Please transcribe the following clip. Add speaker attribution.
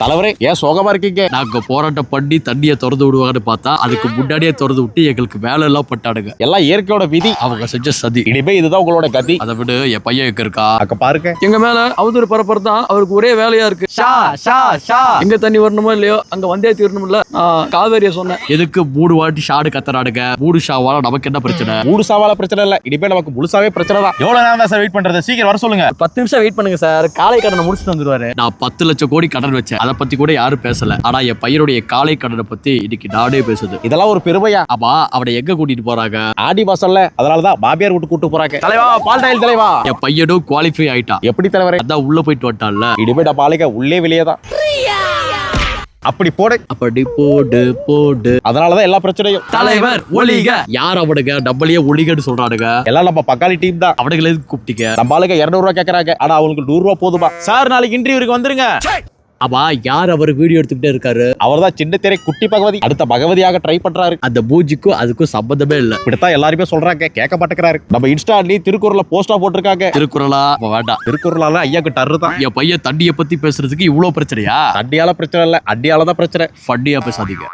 Speaker 1: தலைவரே ஏன் சோகமா இருக்கீங்க?
Speaker 2: நாங்க போராட்டம் பண்ணி தண்ணியை திறந்து விடுவாங்கன்னு பார்த்தா அதுக்கு முன்னாடியே திறந்து விட்டு எங்களுக்கு வேலை எல்லாம் பட்டாடுங்க.
Speaker 1: எல்லாம் இயற்கையோட விதி.
Speaker 2: அவங்க செஞ்ச சதி.
Speaker 1: இனிமே இதுதான் உங்களோட கதி.
Speaker 2: அதை விட என் பையன் எங்க இருக்கா?
Speaker 1: அக்க பாருங்க.
Speaker 2: எங்க மேல அவதூறு பரப்புறது தான் அவருக்கு ஒரே வேலையா இருக்கு. எங்க தண்ணி வரணுமோ இல்லையோ அங்க வந்தே தீரணும்ல. காவேரிய சொன்னேன், எதுக்கு 3 வாட்டி ஷாடு கத்துறாடுங்க? 3 ஷாவால நமக்கு என்ன பிரச்சனை?
Speaker 1: 3 சாவால பிரச்சனை இல்ல, இனிமே நமக்கு முழுசாவே பிரச்சனை தான்.
Speaker 3: எவ்வளவு நேரம் தான் சார் வெயிட் பண்றது? சீக்கிரம் வர சொல்லுங்க.
Speaker 4: 10 நிமிஷம் வெயிட் பண்ணுங்க சார், காலை கடனை முடிச்சுட்டு வந்துருவாரு.
Speaker 2: நான் 10 லட்சம் கோடி கடன் வச்சேன், அதை பத்தி கூட யாரும் பேசல. ஆனா என் பையனுடைய காலை கடனை பத்தி இன்னைக்கு நாடே பேசுது.
Speaker 1: இதெல்லாம் ஒரு பெருமையா?
Speaker 2: ஆமா, அவனை எங்க கூட்டிட்டு போறாங்க?
Speaker 1: ஆடி மாசம்ல, அதனாலதான் பாபியார் வீட்டு கூட்டு போறாங்க.
Speaker 3: தலைவா, பால் டாயில் தலைவா.
Speaker 2: என் பையனும் குவாலிஃபை ஆயிட்டான்.
Speaker 1: எப்படி தலைவரே?
Speaker 2: அதான் உள்ள போயிட்டு வந்துட்டான்ல.
Speaker 1: இனிமே நம்ம ஆளுங்க உள்ளே வெளியே தான். அப்படி போடு.
Speaker 2: அப்படி போடு போடு.
Speaker 1: அதனாலதான் எல்லா பிரச்சனையும்.
Speaker 2: தலைவர் ஒளிக. யார் அவனுங்க? நம்மளையே ஒளிகன்னு சொல்றானுங்க.
Speaker 1: எல்லாம் நம்ம பக்காளி டீம் தான்.
Speaker 2: அவனுங்களை எதுக்கு கூப்பிட்டீங்க?
Speaker 1: நம்ம ஆளுங்க 200 ரூபாய் கேக்குறாங்க, ஆனா அவங்களுக்கு 100 ரூபாய் போதுமா?
Speaker 3: சார் நாளைக்கு இன்டர்வியூக்கு வந்துருங்க.
Speaker 2: ஆமா, யார் அவர் வீடியோ எடுத்துக்கிட்டே இருக்காரு?
Speaker 1: அவர்தான் சின்ன திரை குட்டி பகவதி, அடுத்த பகவதியாக ட்ரை பண்றாரு.
Speaker 2: அந்த பூஜிக்கும் அதுக்கும் சம்பந்தமே இல்ல.
Speaker 1: இப்படித்தான் எல்லாருமே சொல்றாங்க, கேட்க மாட்டேங்கிறாரு. நம்ம இன்ஸ்டாலி திருக்குறள்ல போஸ்டா போட்டிருக்காங்க.
Speaker 2: திருக்குறளா? வேண்டாம்.
Speaker 1: திருக்குறளால ஐயாக்கு டர்ரு தான்.
Speaker 2: என் பையன் தண்ணியை பத்தி பேசுறதுக்கு இவ்வளவு பிரச்சனையா?
Speaker 1: அடியால பிரச்சனை இல்ல, அடியால தான் பிரச்சனை.
Speaker 2: ஃபண்டியா பேசாதீங்க.